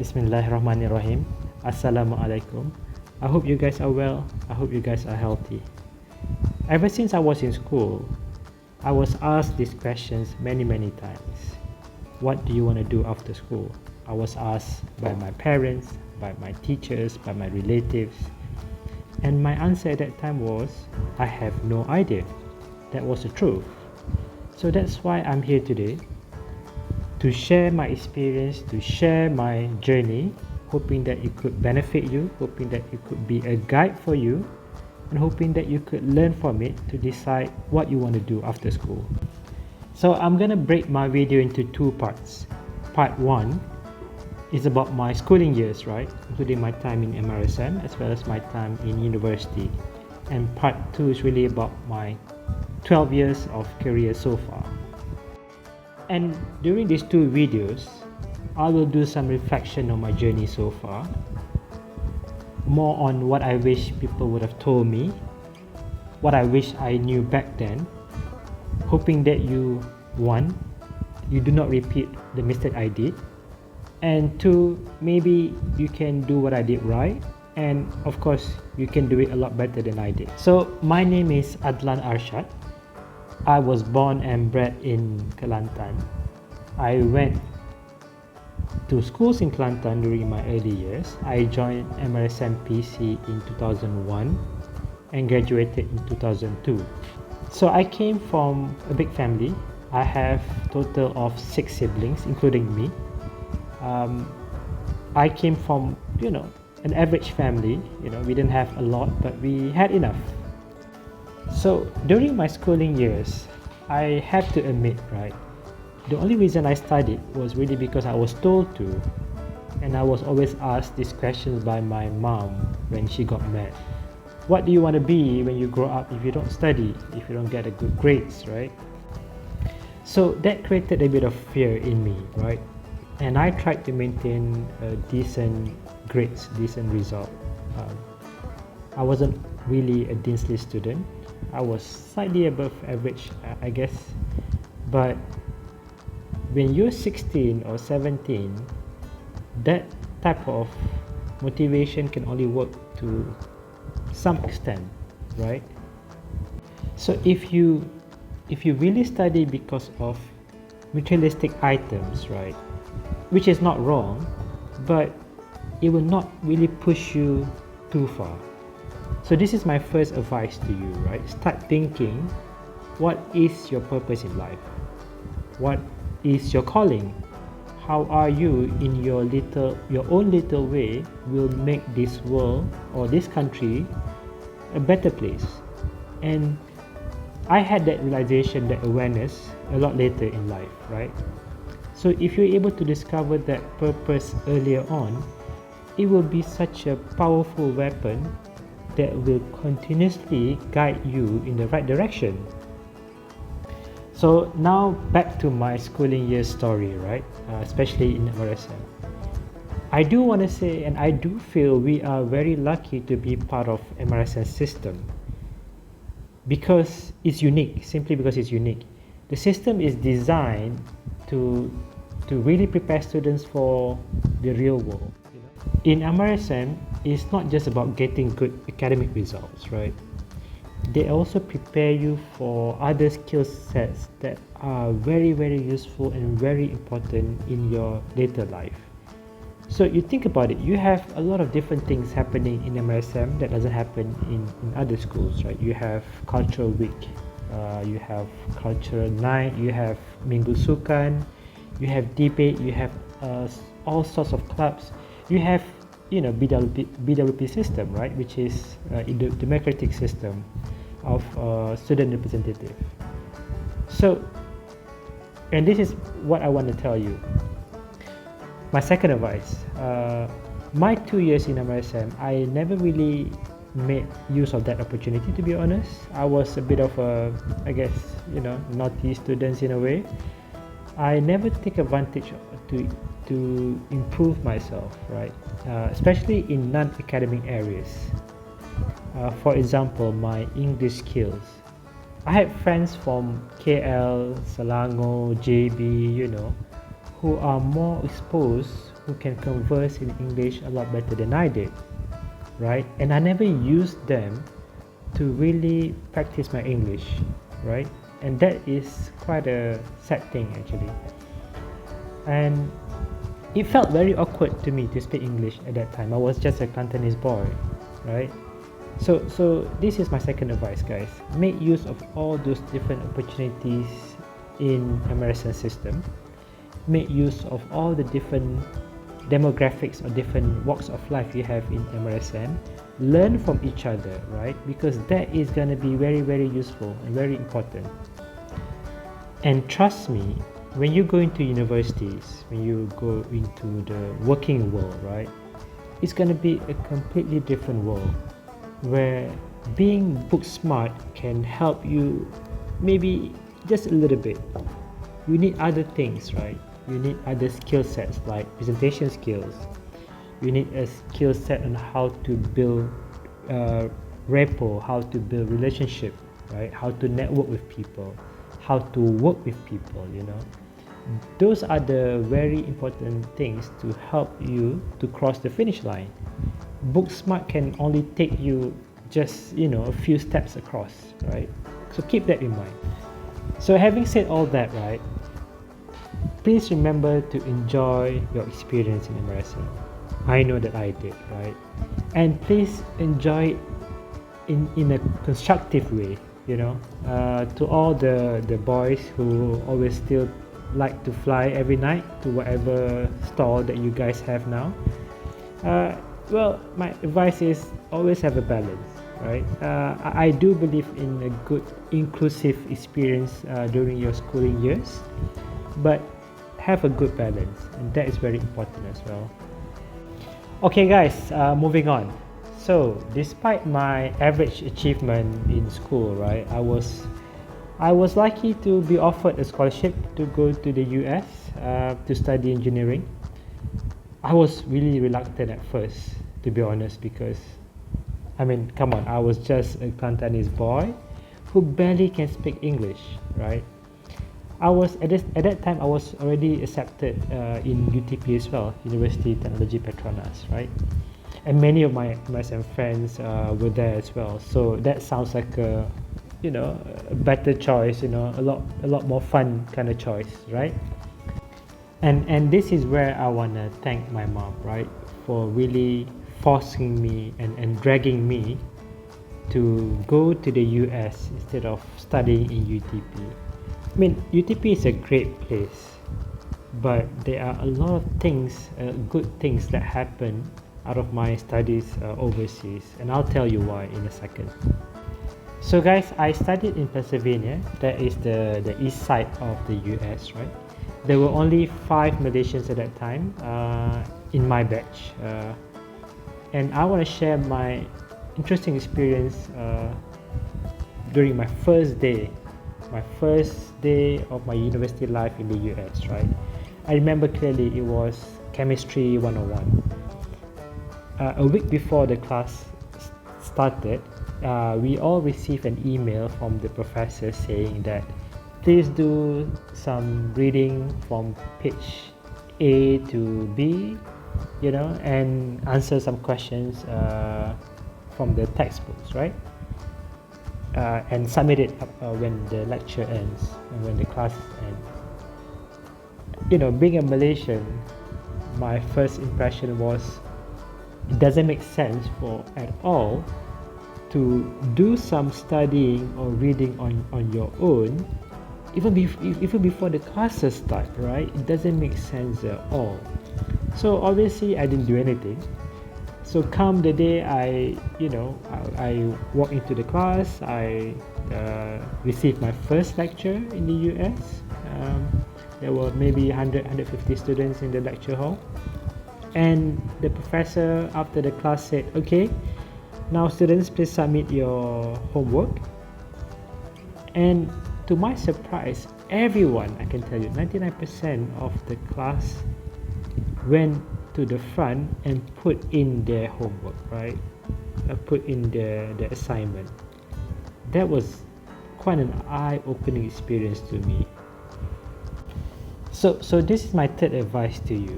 Bismillahirrahmanirrahim. Assalamualaikum. I hope you guys are well. I hope you guys are healthy. Ever since I was in school, I was asked these questions many times. What do you want to do after school? I was asked by my parents, by my teachers, by my relatives. And my answer at that time was, I have no idea. That was the truth. So that's why I'm here today, to share my experience, to share my journey, hoping that it could benefit you, hoping that it could be a guide for you, and hoping that you could learn from it to decide what you want to do after school. So I'm gonna break my video into two parts. Part 1 is about my schooling years, right, including my time in MRSM as well as my time in university. And part 2 is really about my 12 years of career so far. And during these two videos, I will do some reflection on my journey so far, more on what I wish people would have told me, what I wish I knew back then, hoping that you, 1, you do not repeat the mistake I did, and 2, maybe you can do what I did right, and of course you can do it a lot better than I did. So my name is Adlan Arshad. I was born and bred in Kelantan. I went to schools in Kelantan during my early years. I joined MRSM PC in 2001 and graduated in 2002. So I came from a big family. I have a total of 6 siblings, including me. I came from, an average family. We didn't have a lot, but we had enough. So during my schooling years, I have to admit, right, the only reason I studied was really because I was told to, and I was always asked these questions by my mom when she got mad. What do you want to be when you grow up if you don't study, if you don't get a good grades, right? So that created a bit of fear in me, right? And I tried to maintain decent grades, decent result. I wasn't really a Deansley student. I was slightly above average, I guess. But when you're 16 or 17, that type of motivation can only work to some extent, right? So if you really study because of materialistic items, right, which is not wrong, but it will not really push you too far. So this is my first advice to you, right? Start thinking, what is your purpose in life? What is your calling? How are you in your own little way will make this world or this country a better place? And I had that realization, that awareness a lot later in life, right? So if you're able to discover that purpose earlier on, it will be such a powerful weapon that will continuously guide you in the right direction. So now back to my schooling years story, right? Especially in MRSM. I do want to say, and I do feel we are very lucky to be part of MRSM system because it's unique, simply because it's unique. The system is designed to really prepare students for the real world. In MRSM, it's not just about getting good academic results, right? They also prepare you for other skill sets that are very useful and very important in your later life. So you think about it, you have a lot of different things happening in MRSM that doesn't happen in other schools, right? You have cultural week, you have cultural night, you have Minggu Sukan, you have debate, you have all sorts of clubs. You have, BWP system, right, which is the democratic system of student representative. So, and this is what I want to tell you. My second advice, my 2 years in MRSM, I never really made use of that opportunity, to be honest. I was a bit of a, I guess, naughty student in a way. I never take advantage to improve myself, right? Especially in non-academic areas. For example, my English skills. I had friends from KL, Selangor, JB, who are more exposed, who can converse in English a lot better than I did, right? And I never used them to really practice my English, right? And that is quite a sad thing actually. And it felt very awkward to me to speak English at that time. I was just a Cantonese boy, right? So this is my second advice, guys. Make use of all those different opportunities in MRSM system. Make use of all the different demographics or different walks of life you have in MRSM. Learn from each other, right? Because that is going to be very, very useful and very important. And trust me, when you go into universities, when you go into the working world, right, it's going to be a completely different world where being book smart can help you maybe just a little bit. You need other things, right? You need other skill sets like presentation skills. You need a skill set on how to build rapport, how to build relationship, right? How to network with people, how to work with people, you know. Those are the very important things to help you to cross the finish line. Book smart can only take you just, you know, a few steps across, right? So keep that in mind. So having said all that, right, please remember to enjoy your experience in MRSM. I know that I did, right? And please enjoy it in a constructive way, you know. To all the boys who always still like to fly every night to whatever stall that you guys have now. Well, my advice is always have a balance, right? I do believe in a good inclusive experience during your schooling years, but have a good balance, and that is very important as well. Okay guys, moving on. So despite my average achievement in school, right, I was lucky to be offered a scholarship to go to the US to study engineering. I was really reluctant at first, to be honest, because I mean, come on, I was just a Cantonese boy who barely can speak English, right? I was at that time I was already accepted in UTP as well, University Technology Petronas, right? And many of my MSM friends were there as well. So that sounds like a, you know, a better choice, you know, a lot more fun kind of choice, right? And this is where I wanna thank my mom, right, for really forcing me and dragging me to go to the US instead of studying in UTP. I mean, UTP is a great place, but there are a lot of things, good things that happen out of my studies overseas, and I'll tell you why in a second. So guys, I studied in Pennsylvania, that is the east side of the US, right? There were only 5 Malaysians at that time in my batch, and I want to share my interesting experience during my first day of my university life in the US, right? I remember clearly it was Chemistry 101. A week before the class started, we all received an email from the professor saying that please do some reading from page A to B, you know, and answer some questions from the textbooks, right? And submit it when the lecture ends and when the class ends. You know, being a Malaysian, my first impression was it doesn't make sense at all to do some studying or reading on your own, even before the classes start, right? It doesn't make sense at all. So obviously I didn't do anything. So come the day I walk into the class, I received my first lecture in the US. There were maybe 150 students in the lecture hall. And the professor after the class said, okay, now students, please submit your homework. And to my surprise, everyone, I can tell you, 99% of the class went to the front and put in their homework, right? Put in their assignment. That was quite an eye-opening experience to me. So this is my third advice to you,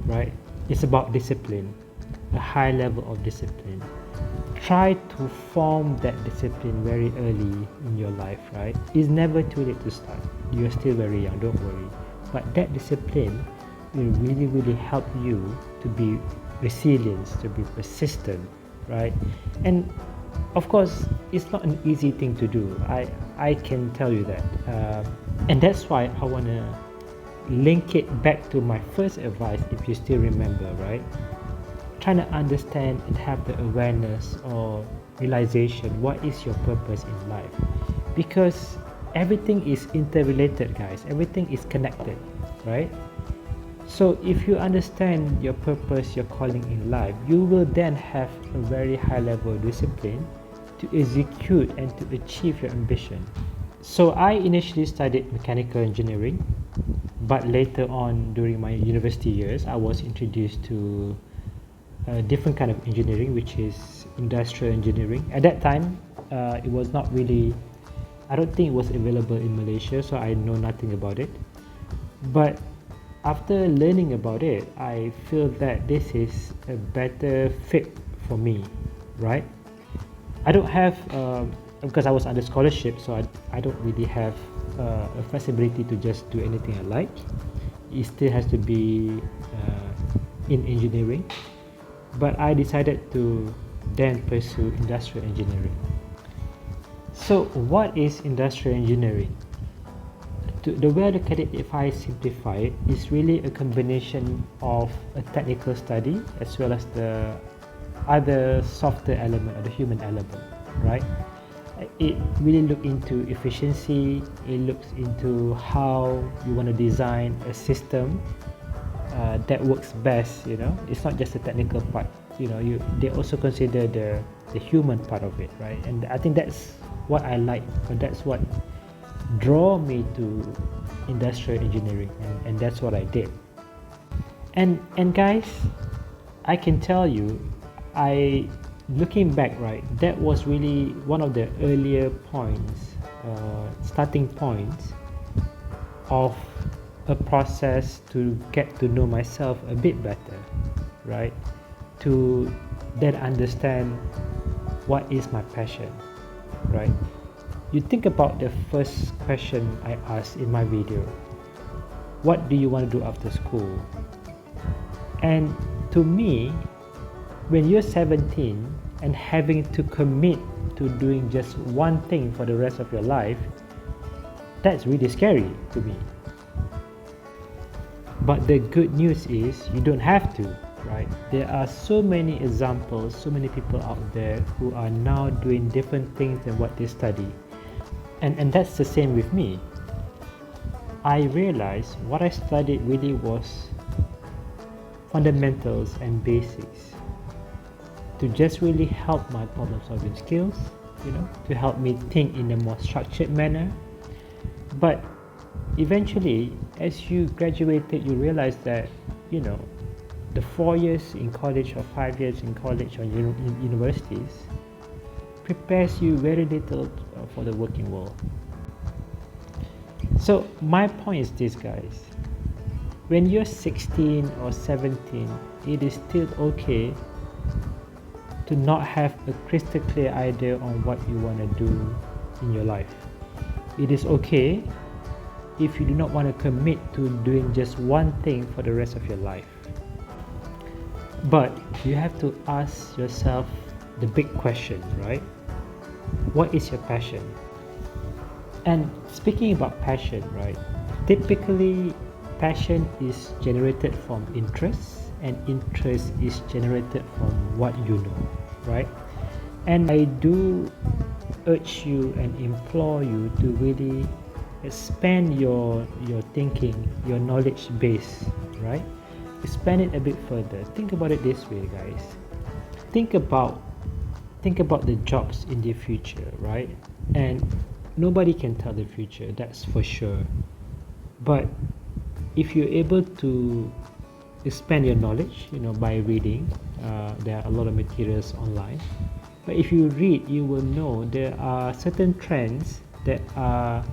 right? It's about discipline, a high level of discipline. Try to form that discipline very early in your life, right? It's never too late to start. You're still very young, don't worry. But that discipline will really help you to be resilient, to be persistent, right? And of course, it's not an easy thing to do. I can tell you that. And that's why I want to link it back to my first advice, if you still remember, right? Trying to understand and have the awareness or realization what is your purpose in life, because everything is interrelated, guys. Everything is connected, right? So if you understand your purpose, your calling in life, you will then have a very high level of discipline to execute and to achieve your ambition. So I initially studied mechanical engineering, but later on during my university years, I was introduced to a different kind of engineering, which is industrial engineering. At that time, it was not really, I don't think it was available in Malaysia, so I know nothing about it. But after learning about it, I feel that this is a better fit for me, right? I don't have, because I was under scholarship, so I don't really have a flexibility to just do anything I like. It still has to be in engineering. But I decided to then pursue industrial engineering. So what is industrial engineering? The way I look at it, if I simplify it, is really a combination of a technical study as well as the other softer element or the human element, right? It really looks into efficiency. It looks into how you want to design a system that works best. It's not just the technical part. They also consider the human part of it, right? And I think that's what I like, or that's what draw me to industrial engineering, and that's what I did. And guys, I can tell you, looking back, right, that was really one of the earlier points, starting points of a process to get to know myself a bit better, right? To then understand what is my passion, right? You think about the first question I asked in my video. What do you want to do after school? And to me, when you're 17 and having to commit to doing just one thing for the rest of your life, that's really scary to me. But the good news is you don't have to, right? There are so many examples, so many people out there who are now doing different things than what they study. And that's the same with me. I realized what I studied really was fundamentals and basics to just really help my problem solving skills, to help me think in a more structured manner. But eventually, as you graduated, you realize that, the 4 years in college or 5 years in college or in universities prepares you very little for the working world. So my point is this, guys. When you're 16 or 17, it is still okay to not have a crystal clear idea on what you want to do in your life. It is okay if you do not want to commit to doing just one thing for the rest of your life. But you have to ask yourself the big question, right? What is your passion? And speaking about passion, right? Typically, passion is generated from interest, and interest is generated from what you know, right? And I do urge you and implore you to really expand your thinking, your knowledge base, right? Expand it a bit further. Think about it this way, guys. Think about the jobs in the future, right? And nobody can tell the future, that's for sure. But if you're able to expand your knowledge, by reading, there are a lot of materials online. But if you read, you will know there are certain trends that are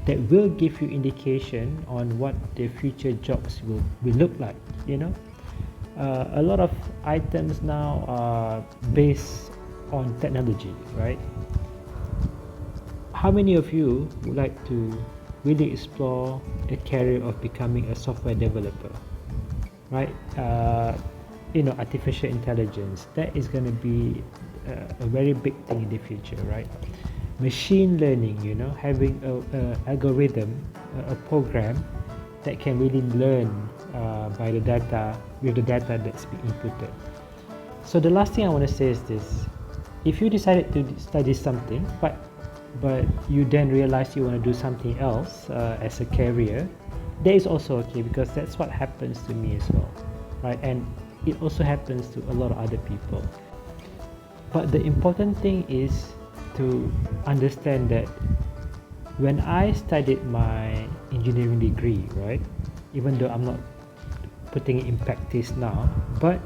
that will give you indication on what the future jobs will look like, you know. A lot of items now are based on technology, right? How many of you would like to really explore a career of becoming a software developer, right? You know, artificial intelligence, that is going to be a very big thing in the future, right? Machine learning, you know, having a algorithm, a program that can really learn by the data, with the data that's being inputted. So the last thing I want to say is this: if you decided to study something, but you then realize you want to do something else as a career, that is also okay, because that's what happens to me as well, right? And it also happens to a lot of other people. But the important thing is to understand that when I studied my engineering degree, right, even though I'm not putting it in practice now, but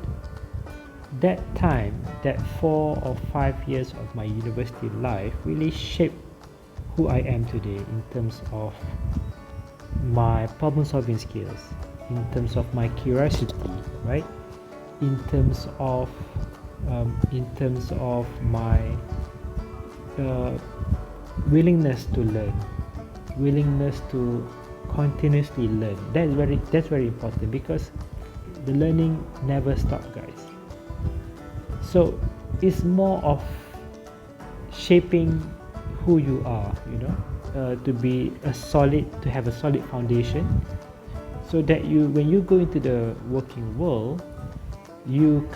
that time, that 4 or 5 years of my university life really shaped who I am today in terms of my problem solving skills, in terms of my curiosity, right, in terms of my willingness to learn, willingness to continuously learn. That's very important, because the learning never stops, guys. So it's more of shaping who you are, you know, to have a solid foundation, so that when you go into the working world, you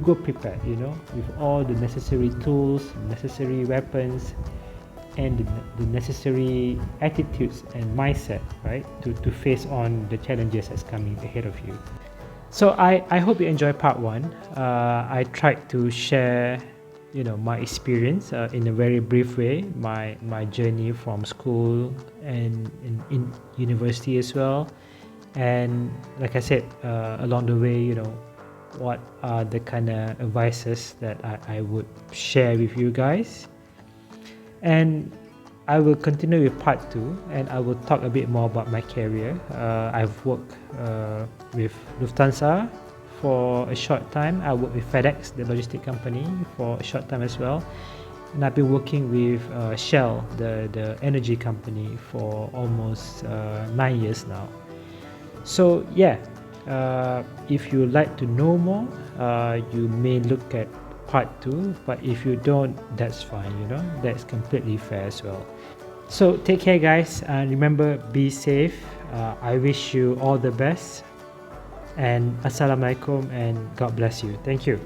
go prepared, you know, with all the necessary tools, necessary weapons, and the necessary attitudes and mindset, right, to face on the challenges that's coming ahead of you. So I hope you enjoy part 1. I tried to share, you know, my experience in a very brief way, my journey from school and in university as well, and like I said, along the way, you know, what are the kind of advices that I would share with you guys. And I will continue with part 2, and I will talk a bit more about my career. I've worked with Lufthansa for a short time. I worked with FedEx, the logistic company, for a short time as well. And I've been working with Shell, the energy company, for almost 9 years now. So yeah, if you like to know more, you may look at part 2, but if you don't, that's fine, you know, that's completely fair as well. So take care, guys, and remember, be safe. I wish you all the best, and Assalamualaikum, and God bless you. Thank you.